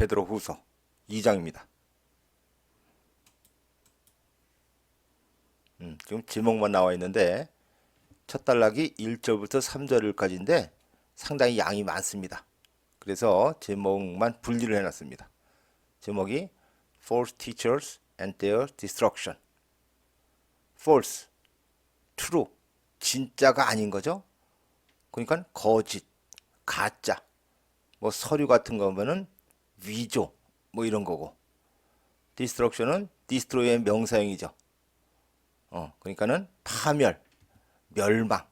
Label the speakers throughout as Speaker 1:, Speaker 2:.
Speaker 1: 베드로후서 2장입니다. 지금 제목만 나와 있는데 첫 단락이 1절부터 3절까지인데 상당히 양이 많습니다. 그래서 제목만 분리를 해놨습니다. 제목이 False Teachers and Their Destruction. False, true, 진짜가 아닌 거죠. 그러니까 거짓, 가짜, 뭐 서류 같은 거면은 위조, 뭐 이런 거고. Destruction은 destroy의 명사형이죠. 그러니까는 파멸, 멸망.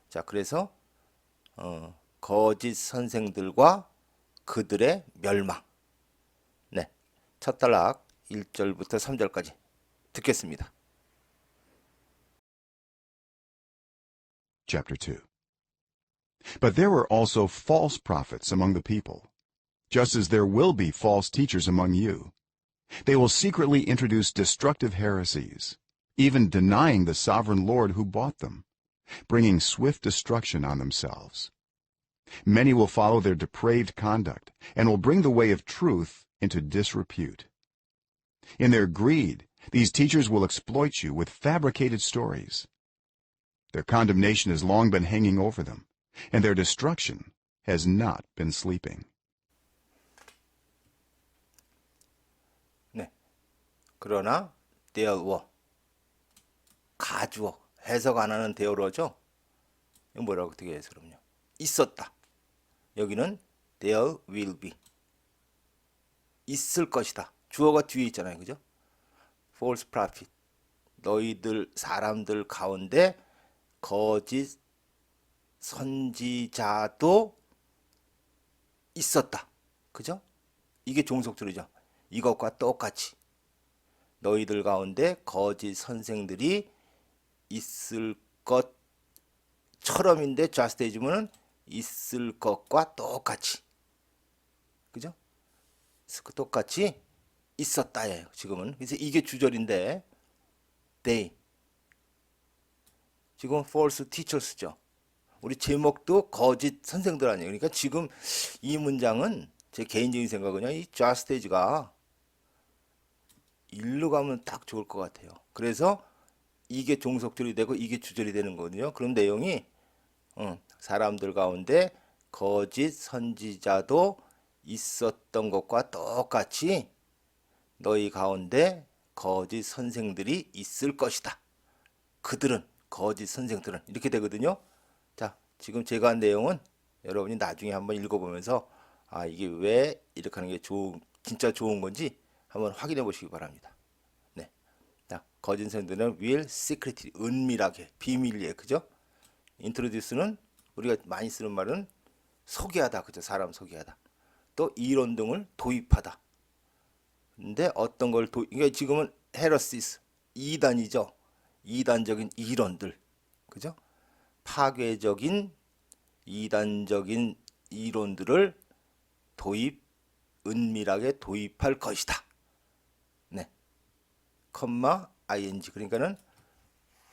Speaker 1: 자, 그래서 거짓 선생들과 그들의 멸망. 네, 첫 단락 1절부터 3절까지 듣겠습니다.
Speaker 2: Chapter 2. But there were also false prophets among the people, just as there will be false teachers among you. They will secretly introduce destructive heresies, even denying the sovereign Lord who bought them, bringing swift destruction on themselves. Many will follow their depraved conduct and will bring the way of truth into disrepute. In their greed, these teachers will exploit you with fabricated stories. Their condemnation has long been hanging over them, and their destruction has not been sleeping.
Speaker 1: 네, 그러나 there were, 가주어, 해석 안 하는 there were죠. 이거 뭐라고 어떻게 해서 그럼요? 있었다. 여기는 there will be, 있을 것이다. 주어가 뒤에 있잖아요, 그죠? false prophet, 너희들 사람들 가운데 거짓 선지자도 있었다. 그죠? 이게 종속절이죠. 이것과 똑같이 너희들 가운데 거짓 선생들이 있을 것처럼인데 just as면은 있을 것과 똑같이, 그죠? 똑같이 있었다예요. 지금은. 그래서 이게 주절인데 they, 지금 false teachers죠. 우리 제목도 거짓 선생들 아니에요. 그러니까 지금 이 문장은 제 개인적인 생각은요, 이 just as가 일로 가면 딱 좋을 것 같아요. 그래서 이게 종속절이 되고 이게 주절이 되는 거거든요. 그럼 내용이 사람들 가운데 거짓 선지자도 있었던 것과 똑같이 너희 가운데 거짓 선생들이 있을 것이다. 그들은, 거짓 선생들은, 이렇게 되거든요. 자, 지금 제가 한 내용은 여러분이 나중에 한번 읽어보면서 이게 왜 이렇게 하는 게 진짜 좋은 건지 한번 확인해 보시기 바랍니다. 네. 자, 거짓 선생들은 will secretly, 은밀하게, 비밀리에, 그죠? introduce는 우리가 많이 쓰는 말은 소개하다, 그죠? 사람 소개하다. 또 이론 등을 도입하다. 근데 어떤 걸 그러니까 지금은 heresies, 이단이죠. 이단적인 이론들, 그죠? 파괴적인 이단적인 이론들을 은밀하게 도입할 것이다. 네, 컴마 ing, 그러니까는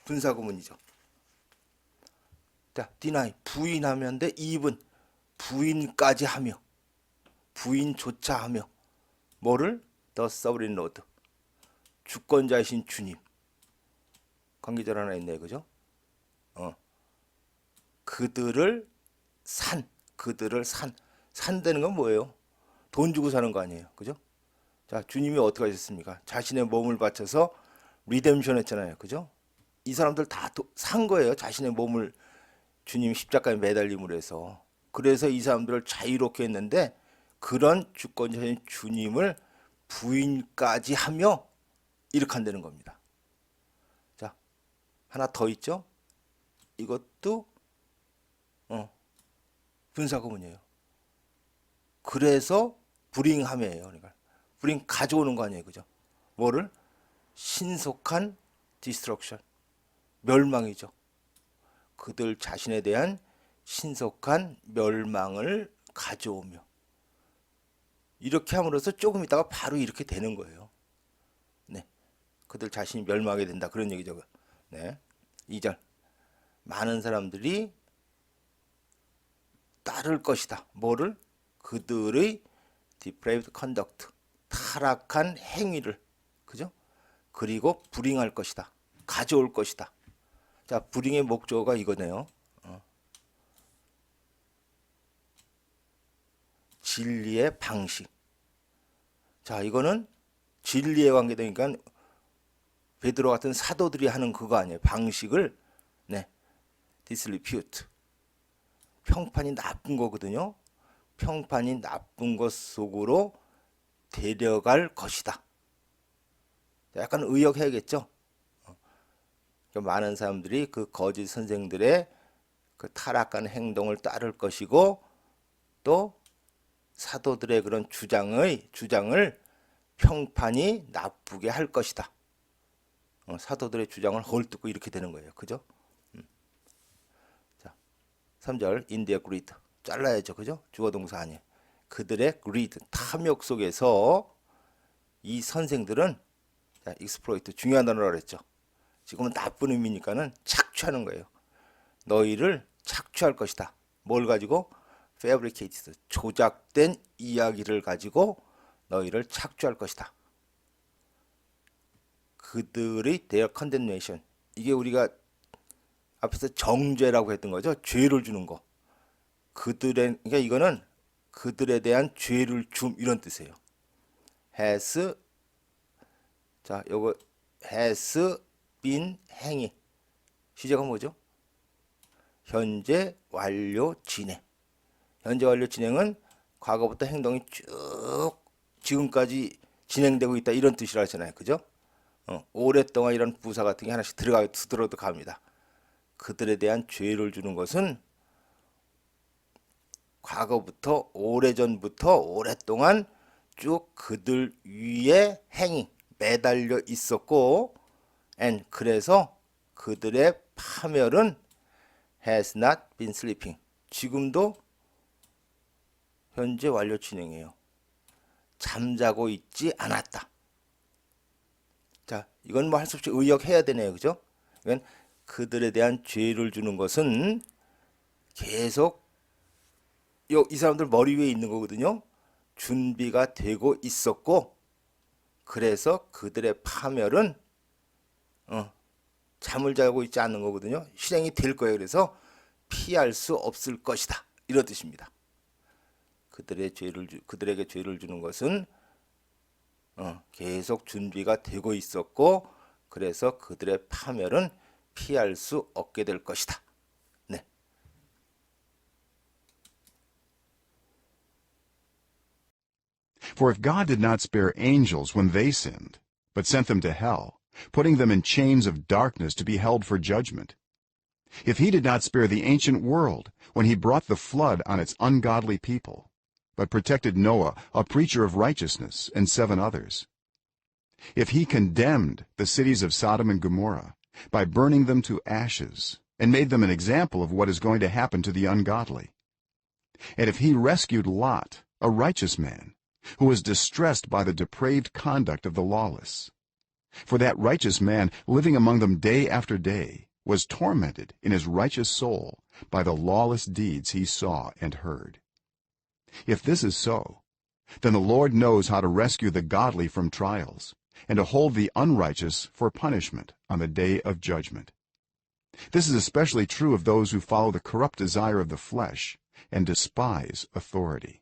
Speaker 1: 분사구문이죠. 자, deny, 부인하면 돼. even, 부인까지 하며, 부인조차 하며, 뭐를? the sovereign Lord, 주권자이신 주님. 관계절 하나 있네, 그죠? 그들을 산다는 건 뭐예요? 돈 주고 사는 거 아니에요, 그죠? 자, 주님이 어떻게 하셨습니까? 자신의 몸을 바쳐서 리뎀션 했잖아요, 그죠? 이 사람들 다 산 거예요. 자신의 몸을 주님 십자가에 매달림으로 해서. 그래서 이 사람들을 자유롭게 했는데 그런 주권자인 주님을 부인까지 하며 이렇게 한다는 겁니다. 자, 하나 더 있죠? 이것도 분사구문이에요. 그래서 불잉함이에요. 그러니까 불잉 가져오는 거 아니에요, 그죠? 뭐를? 신속한 디스트럭션, 멸망이죠. 그들 자신에 대한 신속한 멸망을 가져오며, 이렇게 함으로써 조금 있다가 바로 이렇게 되는 거예요. 네, 그들 자신이 멸망하게 된다, 그런 얘기죠. 네, 2절, 많은 사람들이 따를 것이다. 뭐를? 그들의 depraved conduct, 타락한 행위를, 그죠? 그리고 불잉할 것이다, 가져올 것이다. 자, 불잉의 목적어가 이거네요. 진리의 방식. 자, 이거는 진리에 관계되니까 베드로 같은 사도들이 하는 그거 아니에요. 방식을, 네, disrepute, 평판이 나쁜 거거든요. 평판이 나쁜 것 속으로 데려갈 것이다. 약간 의역해야겠죠. 많은 사람들이 그 거짓 선생들의 그 타락한 행동을 따를 것이고, 또 사도들의 그런 주장을 평판이 나쁘게 할 것이다. 사도들의 주장을 헐뜯고 이렇게 되는 거예요. 그죠? 자, 3절 in their greed. 잘라야죠. 그죠? 주어동사 아니에요. 그들의 greed, 탐욕 속에서 이 선생들은, 자, exploit, 중요한 단어라고 그랬죠. 지금은 나쁜 의미니까는 착취하는 거예요. 너희를 착취할 것이다. 뭘 가지고? fabricated, 조작된 이야기를 가지고 너희를 착취할 것이다. 그들의 their condemnation, 이게 우리가 앞에서 정죄라고 했던 거죠. 죄를 주는 거. 그러니까 이거는 그들에 대한 죄를 줌, 이런 뜻이에요. has, 자, 요거 has been 행위. 시제가 뭐죠? 현재 완료 진행. 현재 완료 진행은 과거부터 행동이 쭉 지금까지 진행되고 있다, 이런 뜻이라 하잖아요. 그죠? 오랫동안 이런 부사 같은 게 하나씩 들어갑니다. 그들에 대한 죄를 주는 것은 과거부터, 오래전부터 오랫동안 쭉 그들 위에 행위, 매달려 있었고, and 그래서 그들의 파멸은 has not been sleeping. 지금도 현재 완료 진행이에요. 잠자고 있지 않았다. 자, 이건 뭐 할 수 없이 의역해야 되네요. 그죠? 그러니까 그들에 대한 죄를 주는 것은 계속 이 사람들 머리 위에 있는 거거든요. 준비가 되고 있었고, 그래서 그들의 파멸은 잠을 자고 있지 않는 거거든요. 실행이 될 거예요. 그래서 피할 수 없을 것이다, 이런 뜻입니다. 그들에게 죄를 주는 것은 계속 준비가 되고 있었고, 그래서 그들의 파멸은 피할 수 없게 될 것이다. 네.
Speaker 2: For if God did not spare angels when they sinned, but sent them to hell, putting them in chains of darkness to be held for judgment, if he did not spare the ancient world when he brought the flood on its ungodly people, but protected Noah, a preacher of righteousness, and 7 others, if he condemned the cities of Sodom and Gomorrah by burning them to ashes, and made them an example of what is going to happen to the ungodly, and if he rescued Lot, a righteous man, who was distressed by the depraved conduct of the lawless, for that righteous man, living among them day after day, was tormented in his righteous soul by the lawless deeds he saw and heard. If this is so, then the Lord knows how to rescue the godly from trials, and to hold the unrighteous for punishment on the day of judgment. This is especially true of those who follow the corrupt desire of the flesh and despise authority.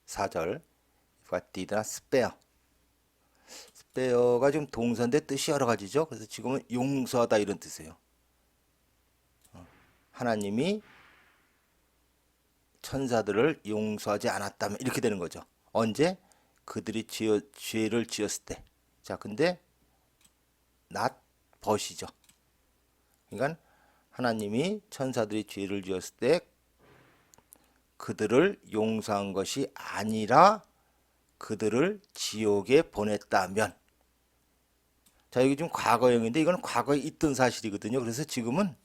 Speaker 1: 4절, if did not spare. spare가 지금 동사인데 뜻이 여러 가지죠. 그래서 지금은 용서하다, 이런 뜻이에요. 하나님이 천사들을 용서하지 않았다면 이렇게 되는 거죠. 언제? 그들이 죄를 지었을 때. 자, 근데 not but이죠. 그러니까 하나님이 천사들이 죄를 지었을 때 그들을 용서한 것이 아니라 그들을 지옥에 보냈다면. 자, 여기 지금 과거형인데 이건 과거에 있던 사실이거든요. 그래서 지금은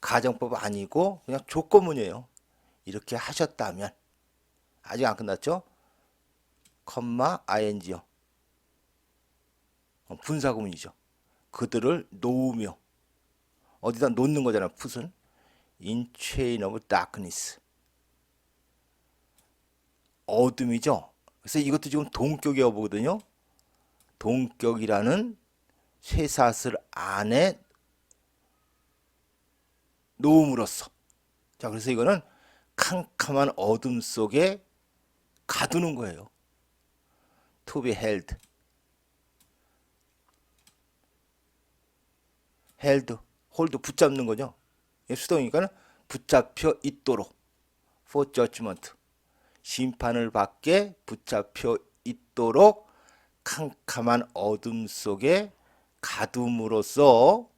Speaker 1: 가정법 아니고 그냥 조건문이에요. 이렇게 하셨다면. 아직 안 끝났죠? 컴마 ing요. 분사구문이죠. 그들을 놓으며, 어디다 놓는 거잖아요. 풋은. in chain of darkness. 어둠이죠. 그래서 이것도 지금 동격의 어부거든요. 동격이라는 쇠사슬 안에 놓음으로써. 자, 그래서 이거는 캄캄한 어둠 속에 가두는 거예요. To be held. held, hold, 붙잡는 거죠. 수동이니까 붙잡혀 있도록. for judgment. 심판을 받게 붙잡혀 있도록 캄캄한 어둠 속에 가둠으로써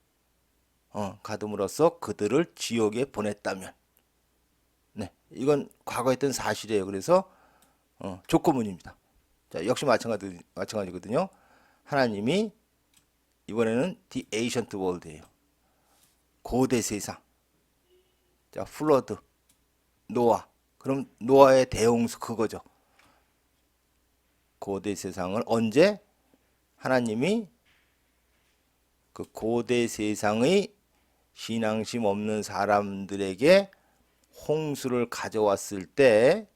Speaker 1: 그들을 지옥에 보냈다면. 네, 이건 과거에 했던 사실이에요. 그래서 조건문입니다. 자, 역시 마찬가지거든요. 하나님이 이번에는 the ancient world예요. 고대 세상. 자, 플러드, 노아. 그럼 노아의 대홍수 그거죠. 고대 세상을 언제 하나님이 그 고대 세상의 신앙심 없는 사람들에게 홍수를 가져왔을 때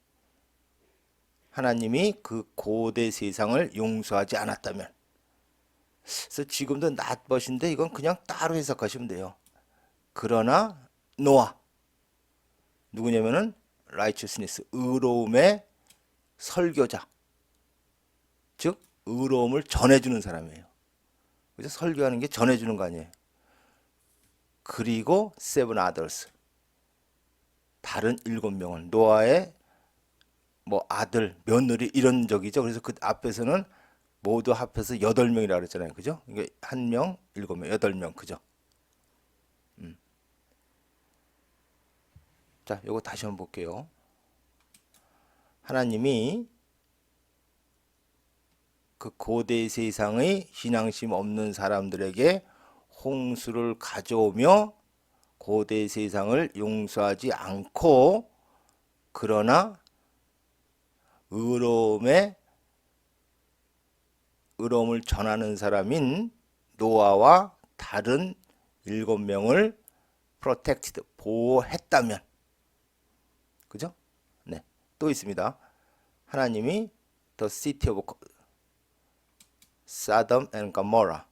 Speaker 1: 하나님이 그 고대 세상을 용서하지 않았다면. 그래서 지금도 낫벗인데 이건 그냥 따로 해석하시면 돼요. 그러나 노아 누구냐면은 righteousness, 의로움의 설교자, 즉 의로움을 전해주는 사람이에요. 그죠? 설교하는 게 전해주는 거 아니에요. 그리고 seven others, 다른 7명은 노아의 뭐 아들, 며느리 이런 적이죠. 그래서 그 앞에서는 모두 합해서 8명이라고 그랬잖아요. 그죠? 이게 1명, 7명, 8명 그죠? 자, 요거 다시 한번 볼게요. 하나님이 그 고대 세상의 신앙심 없는 사람들에게 홍수를 가져오며 고대 세상을 용서하지 않고 그러나 의로움을 전하는 사람인 노아와 다른 7명을 protected, 보호했다면. 그죠? 네. 또 있습니다. 하나님이 the city of Sodom and Gomorrah,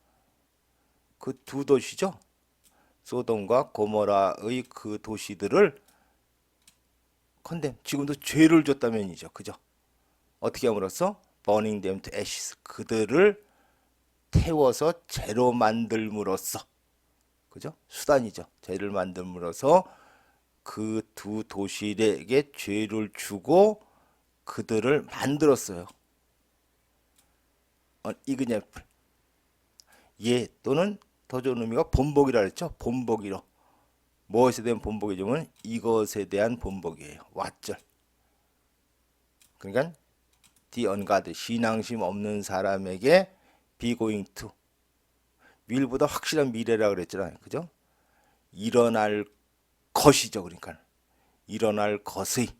Speaker 1: 그 두 도시죠. 소돔과 고모라의 그 도시들을 컨뎀, 지금도 죄를 줬다면이죠. 그죠? 어떻게 함으로써 burning them to ashes, 그들을 태워서 재로 만들므로써. 그죠? 수단이죠. 재를 만들므로써 그 두 도시에게 죄를 주고 그들을 만들었어요. example. 예, 또는 더 좋은 의미가 본보기라 그랬죠. 본보기로. 무엇에 대한 본보기냐면 이것에 대한 본보기예요. 왓절. 그러니까 the ungodly, 신앙심 없는 사람에게 be going to, will보다 확실한 미래라 그랬잖아요. 그죠? 일어날 것이죠. 그러니까 일어날 것의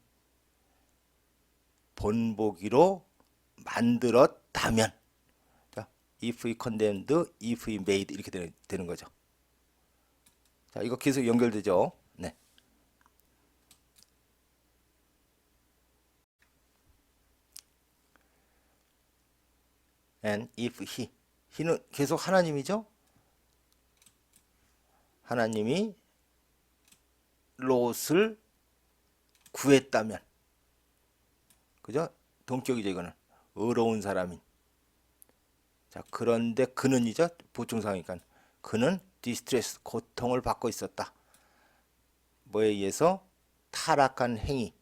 Speaker 1: 본보기로 만들었다면. 자, if he condemned, if he made, 이렇게 되는 거죠. 자, 이거 계속 연결되죠. 네. and if he는 계속 하나님이죠. 하나님이 롯을 구했다면. 그죠? 동격이죠. 이거는 의로운 사람인. 자, 그런데 그는이죠. 보충상이니까 그는 디스트레스, 고통을 받고 있었다. 뭐에 의해서? 타락한 행위.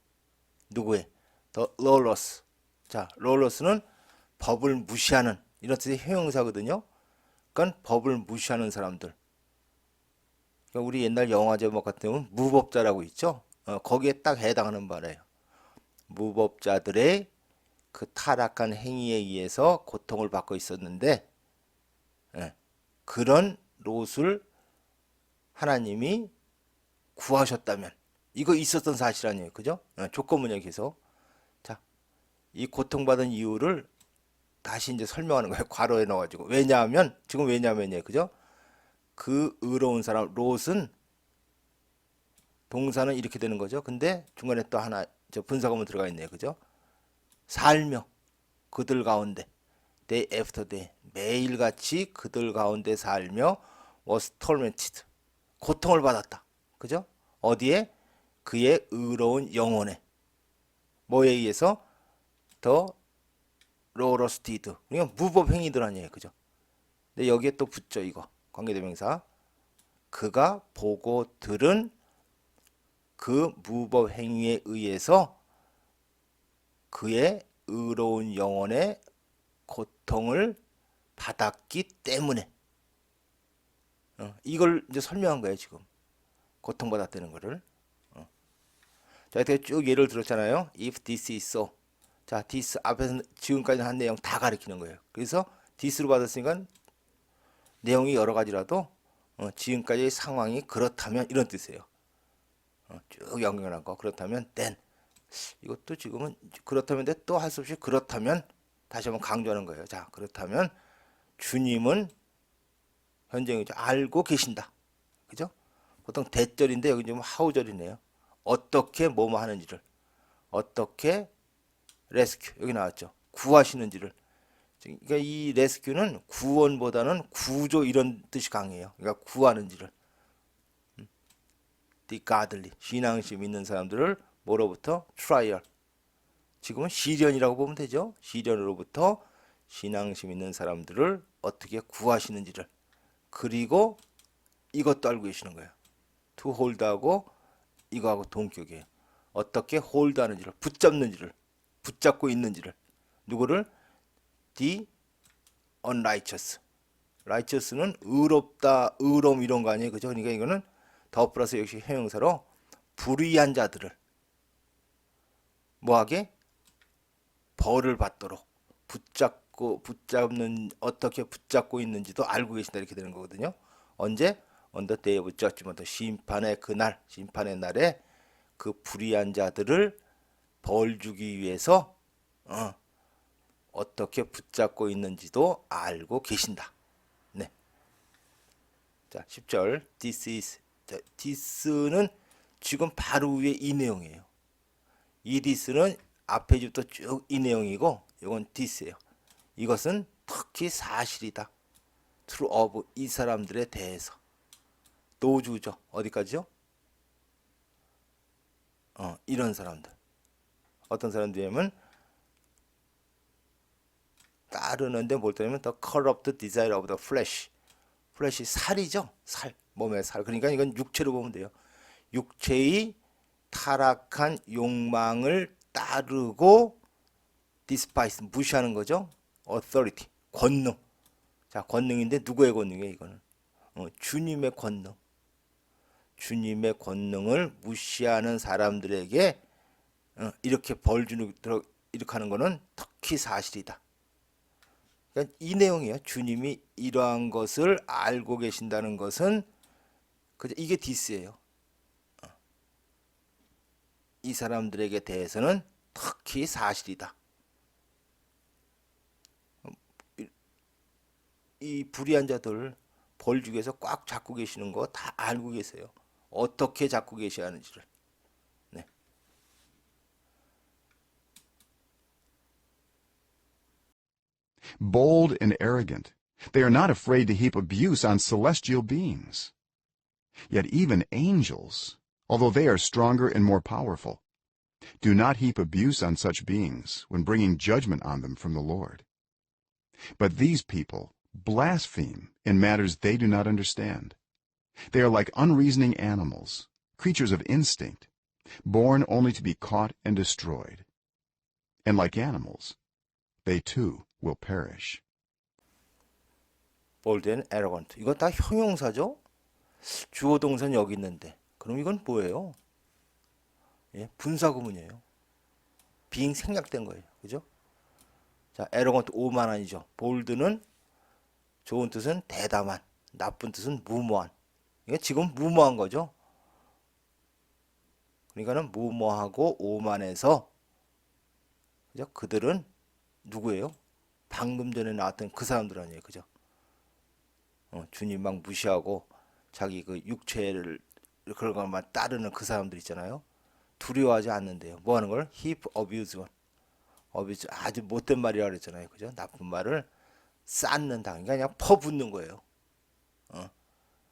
Speaker 1: 누구의? 더 lawless. 자, lawless는 법을 무시하는, 이런 뜻의 형용사거든요. 그러니까 법을 무시하는 사람들. 그러니까 우리 옛날 영화 제목 같은 경우는 무법자라고 있죠. 거기에 딱 해당하는 말이에요. 무법자들의 그 타락한 행위에 의해서 고통을 받고 있었는데, 그런 롯을 하나님이 구하셨다면, 이거 있었던 사실 아니에요. 그죠? 조건문이에요. 계속. 자, 이 고통받은 이유를 다시 이제 설명하는 거예요. 괄호에 넣어가지고. 왜냐하면, 그죠? 그 의로운 사람, 롯은 동사는 이렇게 되는 거죠. 근데 중간에 또 하나 저 분사구문 들어가 있네요. 그죠? 살며 그들 가운데 day after day 매일같이 그들 가운데 살며 was tormented 고통을 받았다. 그죠? 어디에? 그의 의로운 영혼에 뭐에 의해서? 더 로러스티드 그러니까 무법 행위들 아니에요. 그죠? 근데 여기에 또 붙죠. 이거 관계대명사 그가 보고 들은 그 무법 행위에 의해서 그의 의로운 영혼의 고통을 받았기 때문에 이걸 이제 설명한 거예요. 지금 고통받았다는 거를. 자, 이렇게 쭉 예를 들었잖아요. If this is so. 자, this 앞에서 지금까지 한 내용 다 가리키는 거예요. 그래서 this로 받았으니까 내용이 여러 가지라도 지금까지의 상황이 그렇다면 이런 뜻이에요. 쭉 연결한 거. 그렇다면 then. 이것도 지금은 그렇다면 또 할 수 없이 그렇다면 다시 한번 강조하는 거예요. 자, 그렇다면 주님은 현재 알고 계신다. 그죠? 보통 대절인데 여기 좀 하우절이네요. 어떻게 뭐뭐 하는지를. 어떻게 레스큐 여기 나왔죠. 구하시는지를. 그러니까 이 레스큐는 구원보다는 구조 이런 뜻이 강해요. 그러니까 구하는지를. The godly 신앙심 있는 사람들을 뭐로부터? trial. 지금은 시련이라고 보면 되죠. 시련으로부터 신앙심 있는 사람들을 어떻게 구하시는지를. 그리고 이것도 알고 계시는 거예요. to hold하고 이거하고 동격이에요. 어떻게 홀드하는지를 붙잡는지를 붙잡고 있는지를 누구를? the unrighteous. righteous는 의롭다, 의로움 이런 거 아니에요. 그죠? 그러니까 이거는 더 플러스 역시 형용사로 불의한 자들을 뭐하게? 벌을 받도록 붙잡는 어떻게 붙잡고 있는지도 알고 계신다 이렇게 되는 거거든요. 언제? On the day of judgment. 심판의 그날, 심판의 날에 그 불의한 자들을 벌 주기 위해서 어떻게 붙잡고 있는지도 알고 계신다. 네. 자, 10절. This is. 자, this는 지금 바로 위에 이 내용이에요. 이 this는 앞에 집도 쭉 이 내용이고 이건 this예요. 이것은 특히 사실이다. true of 이 사람들에 대해서. 노주죠. 어디까지요? 이런 사람들. 어떤 사람들이냐면 따르는데 뭘 따르면 the corrupt desire of the flesh. flesh 살이죠. 살. 몸의 살. 그러니까 이건 육체로 보면 돼요. 육체의 타락한 욕망을 따르고 despise 무시하는 거죠. authority 권능. 자, 권능인데 누구의 권능이에요, 이거는? 주님의 권능. 주님의 권능을 무시하는 사람들에게 이렇게 벌 주는 이렇게 하는 거는 특히 사실이다. 그러니까 이 내용이에요. 주님이 이러한 것을 알고 계신다는 것은 그죠? 이게 디스예요. 이 사람들에게 대해서는 특히 사실이다. 이 불의한 자들 벌 주기 위해서 꽉 잡고 계시는 거 다 알고 계세요. 어떻게 잡고 계셔야 하는지를. 네.
Speaker 2: Bold and arrogant, they are not afraid to heap abuse on celestial beings. Yet even angels, although they are stronger and more powerful, do not heap abuse on such beings when bringing judgment on them from the Lord. But these people blaspheme in matters they do not understand. They are like unreasoning animals, creatures of instinct, born only to be caught and destroyed. And like animals, they too will perish.
Speaker 1: bold and arrogant. 이거 다 형용사죠? 주어 동사는 여기 있는데. 그럼 이건 뭐예요? 예, 분사구문이에요. being 생략된 거예요. 그죠? 자, arrogant 오만한이죠. bold는 좋은 뜻은 대담한, 나쁜 뜻은 무모한. 이게 지금 무모한 거죠. 그러니까는 무모하고 오만해서 그죠? 그들은 누구예요? 방금 전에 나왔던 그 사람들 아니에요. 그죠? 주님 막 무시하고 자기 그 육체를 그런 것만 따르는 그 사람들 있잖아요. 두려워하지 않는데요. 뭐 하는 걸? 힙 어뷰즈먼. 어뷰즈 아주 못된 말이라 그랬잖아요. 그죠? 나쁜 말을 쌓는다. 그러니까 그냥 퍼붓는 거예요. 어.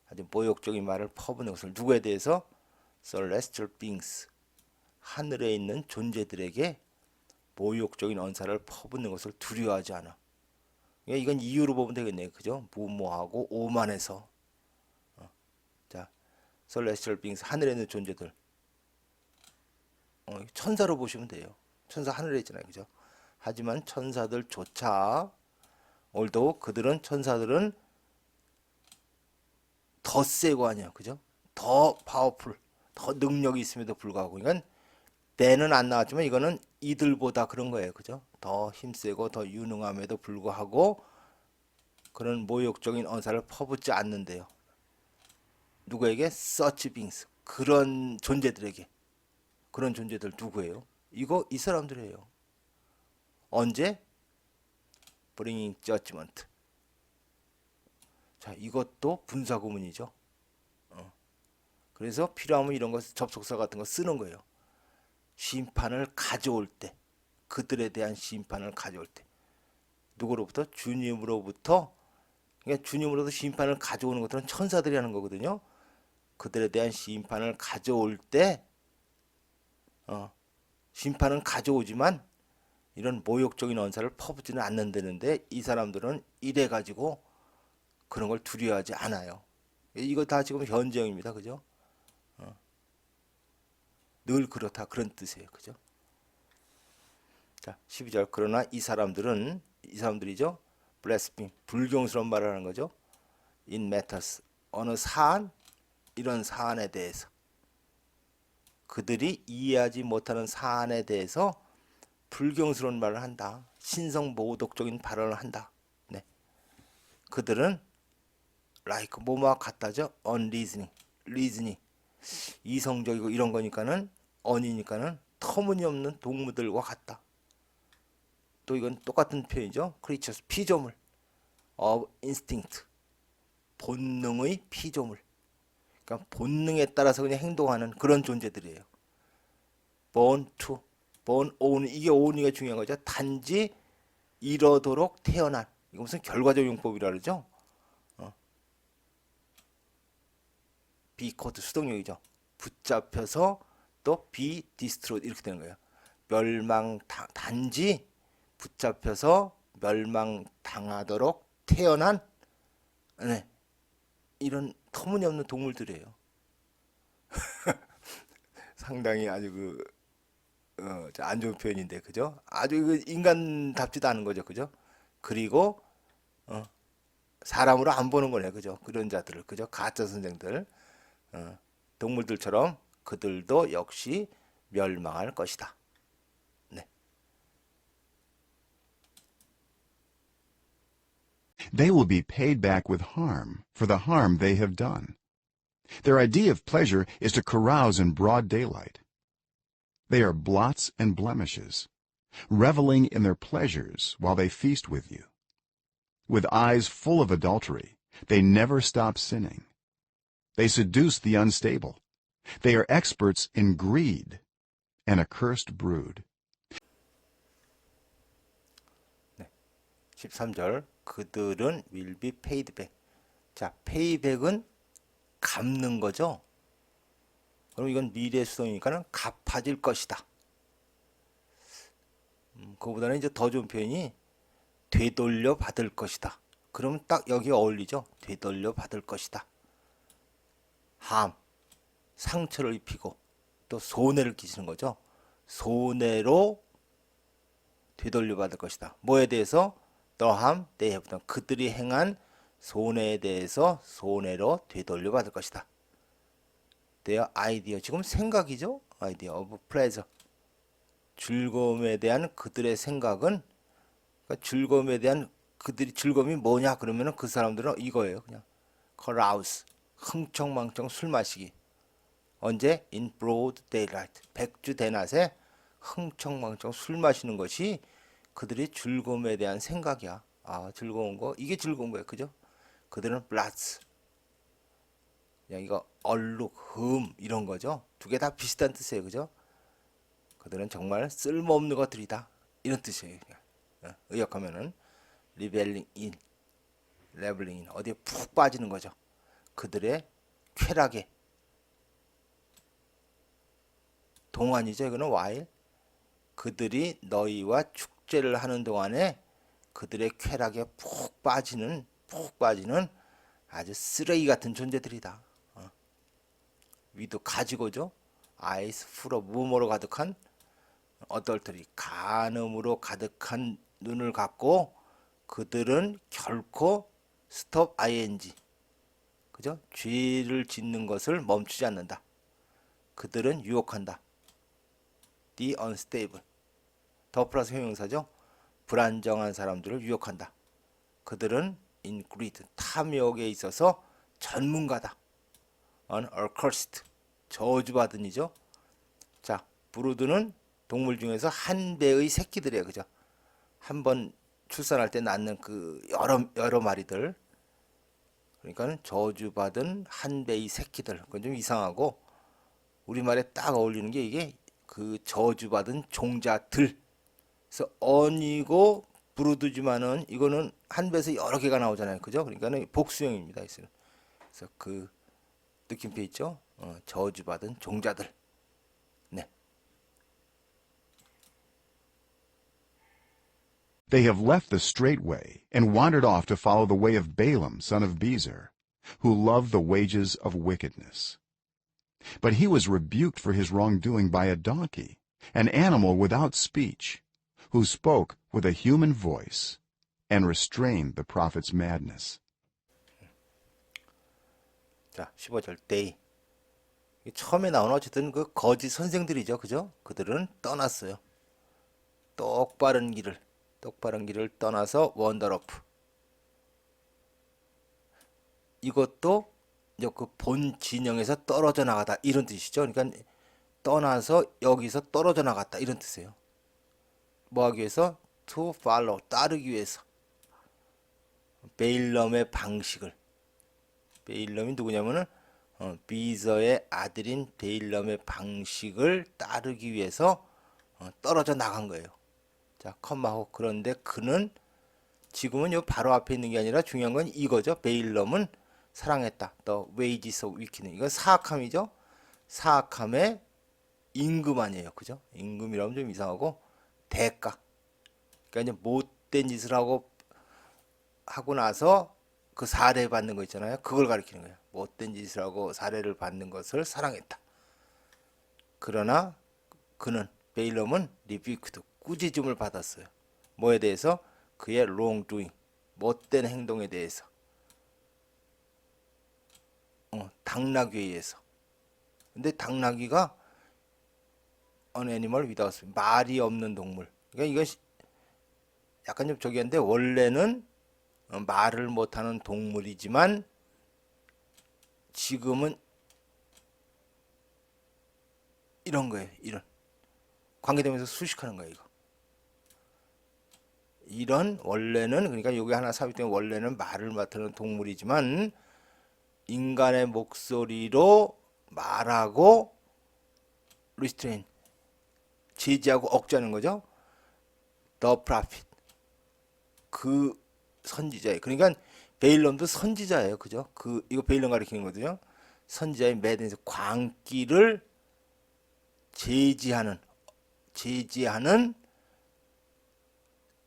Speaker 1: 아주 모욕적인 말을 퍼붓는 것을 누구에 대해서? celestial beings. 하늘에 있는 존재들에게 모욕적인 언사를 퍼붓는 것을 두려워하지 않아. 그러니까 이건 이유로 보면 되겠네요. 그죠? 무모하고 오만해서. 자, celestial beings 하늘에 있는 존재들. 천사로 보시면 돼요. 천사 하늘에 있잖아요. 그죠? 하지만 천사들조차 올도 그들은 천사들은 더 세고 아니야. 그죠? 더 파워풀, 더 능력이 있음에도 불구하고 이건 때는 안 나왔지만 이거는 이들보다 그런 거예요. 그죠? 더 힘세고 더 유능함에도 불구하고 그런 모욕적인 언사를 퍼붓지 않는데요. 누구에게? such beings. 그런 존재들에게. 그런 존재들 누구예요? 이 사람들이에요. 언제? bringing judgment. 자, 이것도 분사구문이죠. 그래서 필요하면 이런 거 접속사 같은 거 쓰는 거예요. 심판을 가져올 때, 그들에 대한 심판을 가져올 때, 누구로부터? 주님으로부터. 그러니까 주님으로부터 심판을 가져오는 것들은 천사들이 하는 거거든요. 그들에 대한 심판을 가져올 때, 심판은 가져오지만 이런 모욕적인 언사를 퍼붓지는 않는다는데 이 사람들은 이래 가지고 그런 걸 두려워하지 않아요. 이거 다 지금 현재형입니다. 그죠? 늘 그렇다 그런 뜻이에요. 그죠? 자, 12절. 그러나 이 사람들이죠. blaspheme, 불경스러운 말을 하는 거죠. in matters, 어느 사안, 이런 사안에 대해서 그들이 이해하지 못하는 사안에 대해서 불경스러운 말을 한다. 신성모독적인 발언을 한다. 네. 그들은 like 뭐뭐와 같다죠. unreasoning, reasoning, 이성적이고 이런 거니까는 언이니까는 터무니없는 동물들과 같다. 또 이건 똑같은 표현이죠. creatures, 피조물, of instinct, 본능의 피조물. 그러니까 본능에 따라서 그냥 행동하는 그런 존재들이에요. born to, born on, 이게 on이가 중요한 거죠. 단지 이러도록 태어난. 이거 무슨 결과적 용법이라 그러죠. be caught, 수동력이죠. 붙잡혀서 또 be destroyed 이렇게 되는 거예요. 단지 붙잡혀서 멸망당하도록 태어난, 네, 이런 터무니없는 동물들이에요. 상당히 아주 안 좋은 표현인데, 그죠? 아주 인간답지도 않은 거죠, 그죠? 그리고 사람으로 안 보는 거네요, 그죠? 그런 자들을, 그죠? 가짜 선생들, 동물들처럼 그들도 역시 멸망할 것이다. 네.
Speaker 2: They will be paid back with harm for the harm they have done. Their idea of pleasure is to carouse in broad daylight. They are blots and blemishes, reveling in their pleasures while they feast with you. With eyes full of adultery, they never stop sinning. They seduce the unstable. They are experts in greed, an accursed brood.
Speaker 1: 13절. 그들은 will be paid back. 자, payback은 갚는 거죠. 그럼 이건 미래 수동이니까는 갚아질 것이다. 그거보다는 이제 더 좋은 표현이 되돌려 받을 것이다. 그러면 딱 여기 어울리죠. 되돌려 받을 것이다. 함, 상처를 입히고 또 손해를 끼치는 거죠. 손해로 되돌려 받을 것이다. 뭐에 대해서? The harm they have done. 그들이 행한 손해에 대해서 손해로 되돌려 받을 것이다. their idea, 지금 생각이죠. idea of pleasure, 즐거움에 대한 그들의 생각은, 그러니까 즐거움에 대한 그들이 즐거움이 뭐냐 그러면은 그 사람들은 이거예요. 그냥 carouse, 흥청망청 술 마시기. 언제? in broad daylight, 백주 대낮에 흥청망청 술 마시는 것이 그들이 즐거움에 대한 생각이야. 아, 즐거운 거, 이게 즐거운 거예요. 그죠? 그들은 blots, 그냥 이거 얼룩, 흠 이런 거죠. 두 개 다 비슷한 뜻이에요. 그죠? 그들은 정말 쓸모없는 것들이다. 이런 뜻이에요. 그냥. 의역하면은 리벨링 인, 레벨링 인 어디에 푹 빠지는 거죠. 그들의 쾌락에 동안이죠. 이거는 while 그들이 너희와 축제를 하는 동안에 그들의 쾌락에 푹 빠지는 아주 쓰레기 같은 존재들이다. 위도 가지고죠. eyes full of 무모로 가득한 어덜터리 간음으로 가득한 눈을 갖고 그들은 결코 stop ing 그죠? 죄를 짓는 것을 멈추지 않는다. 그들은 유혹한다. the unstable 더 플러스 형용사죠. 불안정한 사람들을 유혹한다. 그들은 in greed 탐욕에 있어서 전문가다. on accursed 저주받은이죠. 자, 브루드는 동물 중에서 한 배의 새끼들이에요. 그죠? 한 번 출산할 때 낳는 그 여러 마리들. 그러니까는 저주받은 한 배의 새끼들. 그건 좀 이상하고 우리말에 딱 어울리는 게 이게 그 저주받은 종자들. 그래서 언이고 브루드지만은 이거는 한 배에서 여러 개가 나오잖아요. 그죠? 그러니까는 복수형입니다. 그래서 그 느낌표 있죠? 저주받은 종자들. 네.
Speaker 2: They have left the straight way and wandered off to follow the way of Balaam, son of Bezer, who loved the wages of wickedness. But he was rebuked for his wrongdoing by a donkey, an animal without speech, who spoke with a human voice and restrained the prophet's madness.
Speaker 1: 자, 15절 day. 처음에 나온 어쨌든 그 거짓 선생들이죠. 그죠? 그들은 떠났어요. 똑바른 길을 떠나서 원더러프. 이것도 이제 그 본 진영에서 떨어져 나가다 이런 뜻이죠. 그러니까 떠나서 여기서 떨어져 나갔다 이런 뜻이에요. 뭐 하기 위해서? to follow 따르기 위해서. 베일럼의 방식을. 베일럼이 누구냐면은 비저의 아들인 베일럼의 방식을 따르기 위해서 떨어져 나간 거예요. 자, 컴마호 그런데 그는 지금은 요 바로 앞에 있는 게 아니라 중요한 건 이거죠. 베일럼은 사랑했다. The wages of wickedness. 이건 사악함이죠. 사악함의 임금 아니에요. 그죠? 임금이라면 좀 이상하고 대가. 그러니까 이제 못된 짓을 하고 나서 그 사례 받는 거 있잖아요. 그걸 가리키는 거예요. 못된 짓을 하고 사례를 받는 것을 사랑했다. 그러나 그는 베일럼은 리뷰크드 꾸짖음을 받았어요. 뭐에 대해서? 그의 wrongdoing 못된 행동에 대해서. 당나귀에 의해서. 근데 당나귀가 an animal without 말이 없는 동물. 그러니까 이거 약간 좀 저기 한데 원래는 말을 못하는 동물이지만 지금은 이런 거예요. 이런 관계되면서 수식하는 거예요. 이거. 이런 원래는 그러니까 여기 하나 삽입되면 원래는 말을 맡는 동물이지만 인간의 목소리로 말하고 restrain 제지하고 억제하는 거죠. The prophet 그 선지자예요. 그러니까 베일럼도 선지자예요. 그죠? 이거 베일럼 가리키는 거거든요. 선지자의 매든에서 광기를 제지하는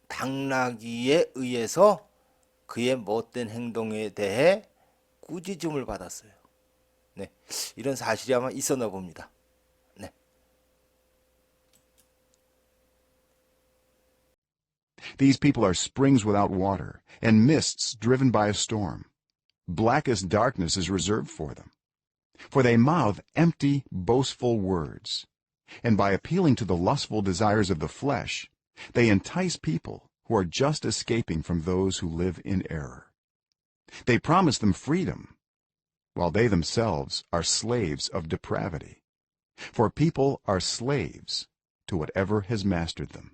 Speaker 1: 당나귀에 의해서 그의 못된 행동에 대해 꾸짖음을 받았어요. 네, 이런 사실이 아마 있었나 봅니다. 네.
Speaker 2: These people are springs without water and mists driven by a storm. Blackest darkness is reserved for them. For they mouth empty, boastful words. And by appealing to the lustful desires of the flesh, they entice people who are just escaping from those who live in error. They promise them freedom, while they themselves are slaves of depravity. For people are slaves to whatever has mastered them.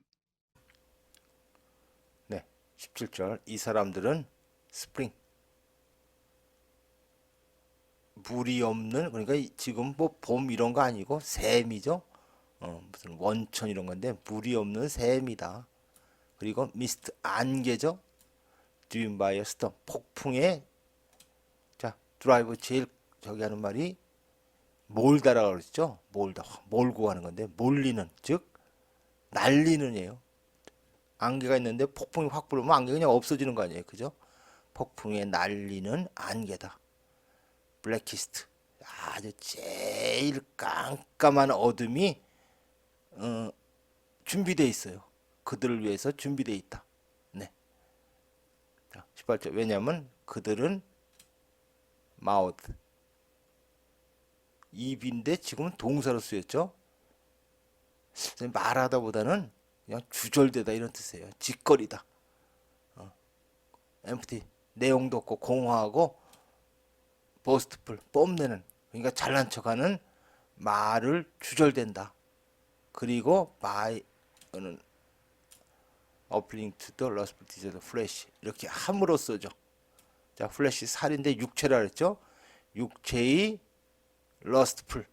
Speaker 1: 네, 17절 이 사람들은 스프링 물이 없는, 그러니까 지금 뭐 봄 이런 거 아니고 샘이죠. 무슨 원천 이런 건데 물이 없는 샘이다. 그리고 미스트 안개죠. driven by a storm 폭풍에. 자, 드라이브 제일 저기 하는 말이 몰다라고 그랬죠. 몰다, 몰고 가는 건데 몰리는, 즉 날리는이에요. 안개가 있는데 폭풍이 확 불으면 안개가 그냥 없어지는 거 아니에요, 그죠? 폭풍에 날리는 안개다. 블랙키스트, 아주 제일 깜깜한 어둠이 준비되어 있어요. 그들을 위해서 준비되어 있다. 네. 자, 18절. 왜냐하면 그들은 mouth, 입인데 지금은 동사로 쓰였죠. 말하다 보다는 그냥 주절되다 이런 뜻이에요. 짓거리다. empty, 내용도 없고 공허하고 boastful, 뽐내는, 그러니까 잘난 척하는 말을 주절된다. 그리고 by는 applying to the lustful desire of the flesh, 이렇게 함으로써죠. 자, 플래시 살인데 육체라 그랬죠. 육체의 lustful,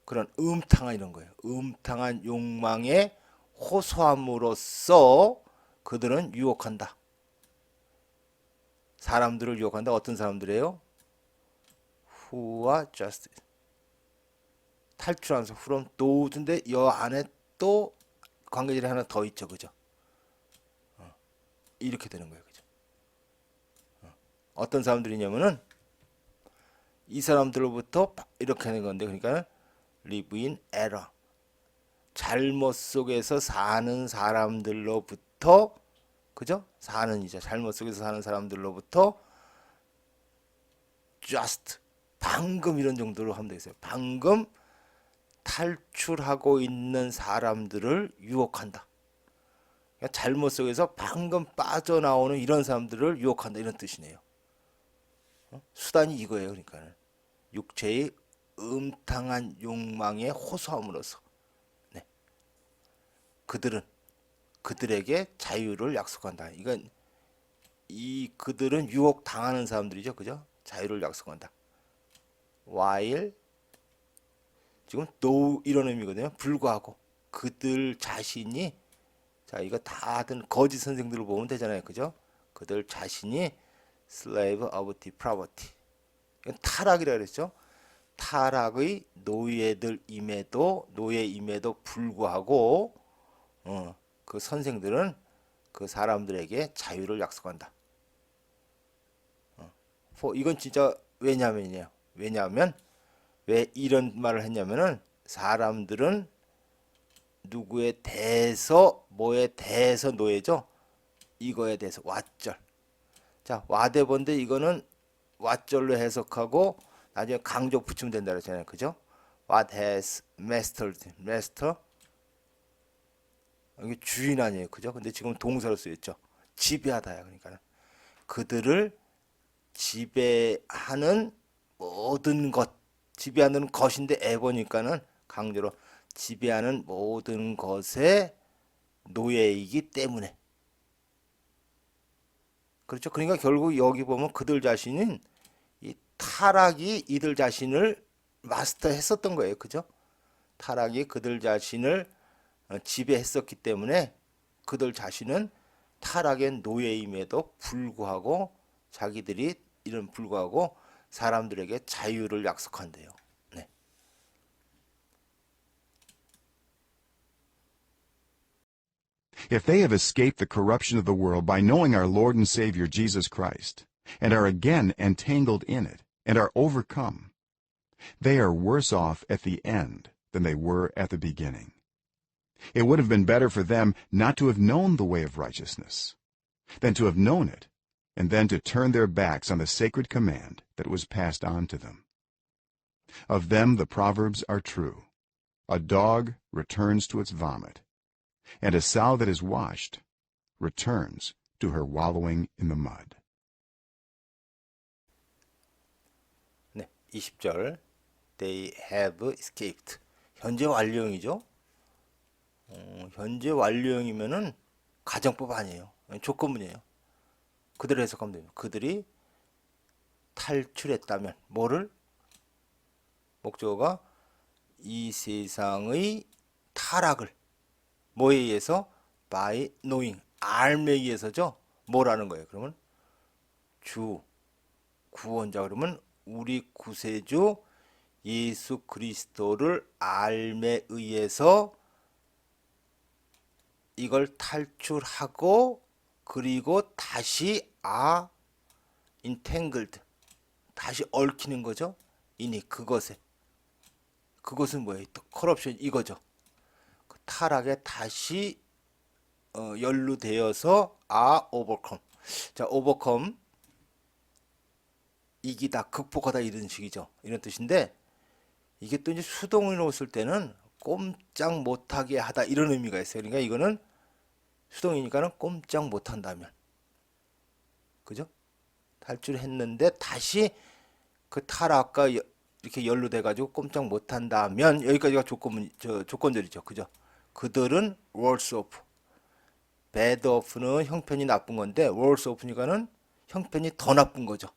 Speaker 1: 그런 음탕한 이런 거예요. 음탕한 욕망에 호소함으로써 그들은 유혹한다. 사람들을 유혹한다. 어떤 사람들이에요? Who are just 탈출하면서 from those인데 이 안에 또 관계절이 하나 더 있죠, 그죠? 이렇게 되는 거예요, 그죠? 어떤 사람들이냐면은 이 사람들로부터 이렇게 하는 건데, 그러니까 live in error, 잘못 속에서 사는 사람들로부터, 그죠? 사는 이제 잘못 속에서 사는 사람들로부터 just, 방금 이런 정도로 하면 되겠어요. 방금 탈출하고 있는 사람들을 유혹한다. 그러니까 잘못 속에서 방금 빠져나오는 이런 사람들을 유혹한다, 이런 뜻이네요. 수단이 이거예요. 그러니까 육체의 음탕한 욕망에 호소함으로써, 네. 그들은 그들에게 자유를 약속한다. 이건 이 그들은 유혹 당하는 사람들이죠, 그죠? 자유를 약속한다. while, 지금 no 이런 의미거든요. 불구하고 그들 자신이, 자, 이거 다들 거짓 선생들을 보면 되잖아요, 그죠? 그들 자신이 slave of depravity, 이건 타락이라 그랬죠. 타락의 노예임에도 불구하고 그 선생들은 그 사람들에게 자유를 약속한다. 이건 진짜 왜냐면이에요. 왜냐하면 왜 이런 말을 했냐면은 사람들은 누구에 대해서, 뭐에 대해서 노예죠. 이거에 대해서 왓절. 자, 와대본데 이거는 왓절로 해석하고 나중에 강조 붙이면 된다 그랬잖아요, 그죠? What has mastered, master, 이게 주인 아니에요, 그죠? 근데 지금 동사로 쓰였죠. 지배하다야. 그러니까 그들을 지배하는 모든 것, 지배하는 것인데 에보니까는 강조로 지배하는 모든 것의 노예이기 때문에. 그렇죠. 그러니까 결국 여기 보면 그들 자신은 이 타락이 이들 자신을 마스터했었던 거예요, 그죠? 타락이 그들 자신을 지배했었기 때문에 그들 자신은 타락의 노예임에도 불구하고 자기들이 이런 불구하고 사람들에게 자유를 약속한대요. 네.
Speaker 2: If they have escaped the corruption of the world by knowing our Lord and Savior Jesus Christ, and are again entangled in it, and are overcome, they are worse off at the end than they were at the beginning. It would have been better for them not to have known the way of righteousness, than to have known it, and then to turn their backs on the sacred command that was passed on to them. Of them the proverbs are true. A dog returns to its vomit, and a sow that is washed returns to her wallowing in the mud.
Speaker 1: 네, 20절. They have escaped. 현재 완료형이죠. 현재 완료형이면은 가정법 아니에요. 조건문이에요. 그대로 해석하면 돼요. 그들이 탈출했다면 뭐를? 목적어가 이 세상의 타락을 뭐에 의해서? by knowing 알에 의해서죠. 뭐라는 거예요? 그러면 주 구원자 그러면 우리 구세주 예수 그리스도를 알에 의해서 이걸 탈출하고 그리고 다시 entangled 다시 얽히는 거죠. 이니 그것에 그것은 뭐예요? 또 corruption 이거죠. 그 타락에 다시 연루되어서 overcome. 자, overcome 이기다, 극복하다 이런 식이죠. 이런 뜻인데 이게 또 이제 수동으로 쓸 때는 꼼짝 못하게 하다 이런 의미가 있어요. 그러니까 이거는 수동이니까는 꼼짝 못한다면, 그죠? 탈출했는데 다시 그 타락과 이렇게 연루돼 가지고 꼼짝 못한다면 여기까지가 조건절이죠, 그죠? 그들은 worse off. bad off는 형편이 나쁜 건데 worse off니까는 형편이 더 나쁜 거죠.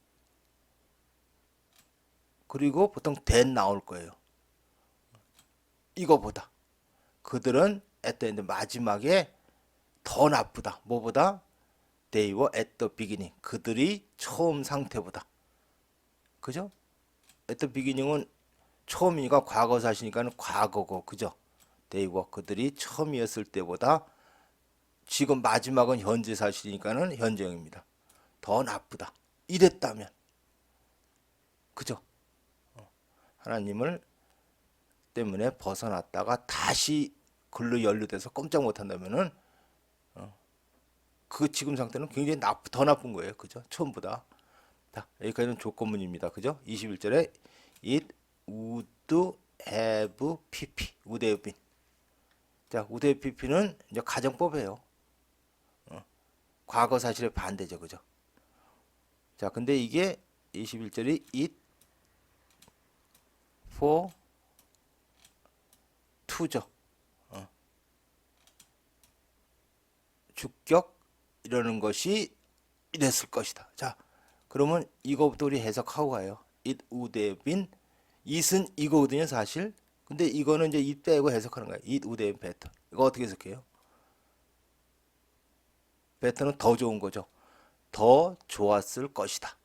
Speaker 1: 그리고 보통 than 나올 거예요. 이거보다 그들은 at the end 마지막에 더 나쁘다. 뭐보다? They were at the beginning. 그들이 처음 상태보다. 그죠? At the beginning은 처음이니까 과거사시니까는 과거고, 그죠? They were 그들이 처음이었을 때보다 지금 마지막은 현재 사실이니까는 현재형입니다. 더 나쁘다. 이랬다면, 그죠? 하나님을 때문에 벗어났다가 다시 글로 연루돼서 꼼짝 못한다면은 그 지금 상태는 굉장히 더 나쁜 거예요. 그죠? 처음보다. 자, 여기까지는 조건문입니다. 그죠? 21절에 it would have pp. would have been. 자, would have pp는 이제 가정법이에요. 과거 사실의 반대죠. 그죠? 자, 근데 이게 21절이 it for to죠. 주격 이러는 것이 이랬을 것이다. 자, 그러면 이거부터 우리 해석하고 가요. It would have been. it은 이거거든요, 사실. 근데 이거는 이제 it 빼고 해석하는 거예요. It would have been better. 이거 어떻게 해석해요? better는 더 좋은 거죠. 더 좋았을 것이다.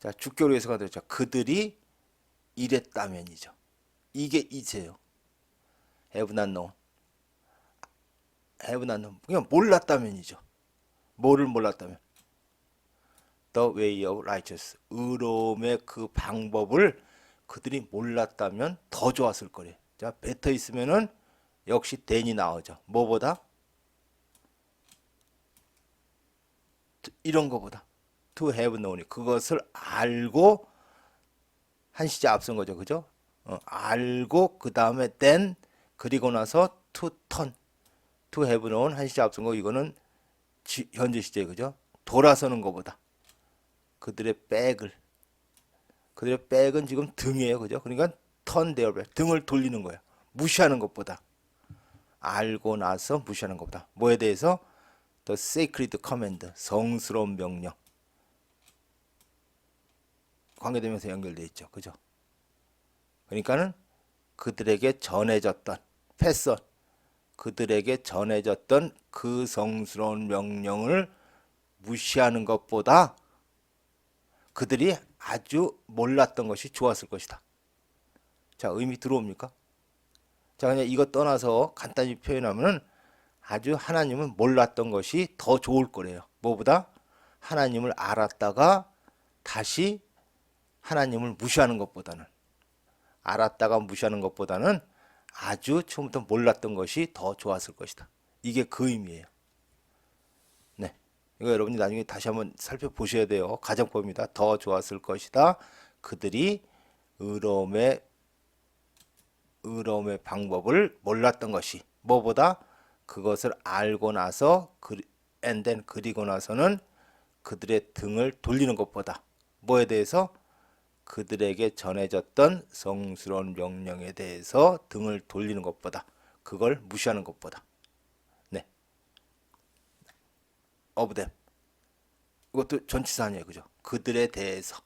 Speaker 1: 자, 주격으로 해석가 되죠. 그들이 이랬다면이죠. 이게 it이에요. have not known. have not known. 그냥 몰랐다면이죠. 뭐를 몰랐다면? The way of righteousness. 의로움의 그 방법을 그들이 몰랐다면 더 좋았을 거래. 자, better 있으면은 역시 than이 나오죠. 뭐보다? 이런 거보다. To have known. 그것을 알고 한 시제 앞선 거죠. 그죠? 알고 그 다음에 then 그리고 나서 to turn. To have known 한 시제 앞선 거 이거는 현재 시제 그죠? 돌아서는 것보다. 그들의 백은 지금 등이에요. 그죠? 그러니까 turn their back. 등을 돌리는 거예요. 무시하는 것보다. 알고 나서 무시하는 것보다. 뭐에 대해서? The sacred command. 성스러운 명령. 관계되면서 연결되어 있죠. 그죠? 그러니까는 그들에게 전해졌던 패선. 그들에게 전해졌던 그 성스러운 명령을 무시하는 것보다 그들이 아주 몰랐던 것이 좋았을 것이다. 자, 의미 들어옵니까? 자, 그냥 이거 떠나서 간단히 표현하면 아주 하나님은 몰랐던 것이 더 좋을 거래요. 뭐보다? 하나님을 알았다가 다시 하나님을 무시하는 것보다는, 알았다가 무시하는 것보다는 아주 처음부터 몰랐던 것이 더 좋았을 것이다. 이게 그 의미예요. 네, 이거 여러분이 나중에 다시 한번 살펴보셔야 돼요. 가정법입니다. 더 좋았을 것이다. 그들이 의로움의 방법을 몰랐던 것이 뭐보다? 그것을 알고 나서 and then 그리고 나서는 그들의 등을 돌리는 것보다. 뭐에 대해서? 그들에게 전해졌던 성스러운 명령에 대해서 등을 돌리는 것보다, 그걸 무시하는 것보다. 네. of them. 이것도 전치사 아니에요, 그죠? 그들에 대해서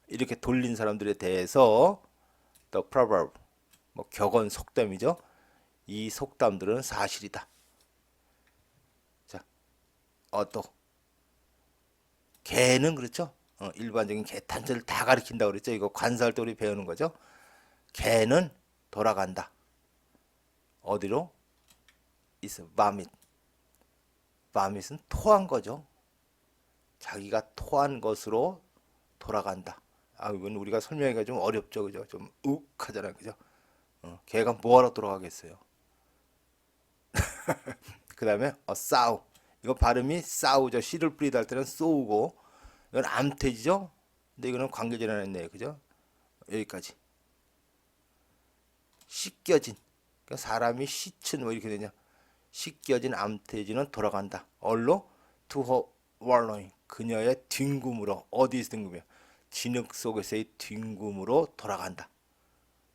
Speaker 1: 이렇게 돌린 사람들에 대해서 the proverb 뭐 격언 속담이죠. 이 속담들은 사실이다. 자, 또 개는 그렇죠. 일반적인 개 단체를 다 가리킨다고 그랬죠. 이거 관사할 때 우리 배우는 거죠. 개는 돌아간다. 어디로? is vomit. vomit은 토한 거죠. 자기가 토한 것으로 돌아간다. 이건 우리가 설명하기가 좀 어렵죠, 그죠? 좀 욱하잖아요, 그죠? 개가 뭐하러 돌아가겠어요? 그 다음에 싸우. 이거 발음이 싸우죠. 씨를 뿌리다 할 때는 쏘우고, 이건 암태지죠. 근데 이거는 관계절하였네요, 그죠? 여기까지. 씻겨진. 그러니까 사람이 씻은 뭐 이렇게 되냐? 씻겨진 암태지는 돌아간다. 얼로 to her wallowing. 그녀의 뒹굼으로. 어디서 뒹굼이야? 진흙 속에서의 뒹굼으로 돌아간다.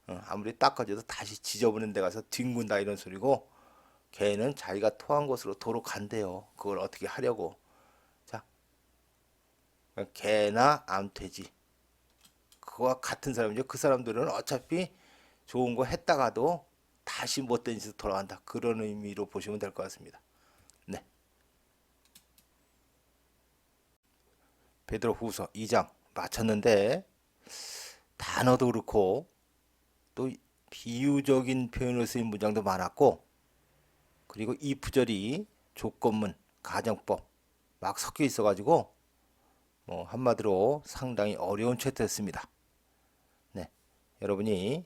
Speaker 1: 아무리 닦아줘도 다시 지저분한 데 가서 뒹군다 이런 소리고, 개는 자기가 토한 곳으로 도로 간대요. 그걸 어떻게 하려고. 자, 개나 암돼지 그거와 같은 사람이죠. 그 사람들은 어차피 좋은 거 했다가도 다시 못된 짓으로 돌아간다. 그런 의미로 보시면 될 것 같습니다. 네. 베드로후서 2장 마쳤는데 단어도 그렇고 또 비유적인 표현을 쓰인 문장도 많았고, 그리고 이 부절이 조건문, 가정법 막 섞여 있어가지고 한마디로 상당히 어려운 챕터였습니다. 네, 여러분이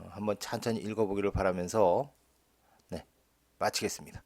Speaker 1: 한번 천천히 읽어보기를 바라면서 네, 마치겠습니다.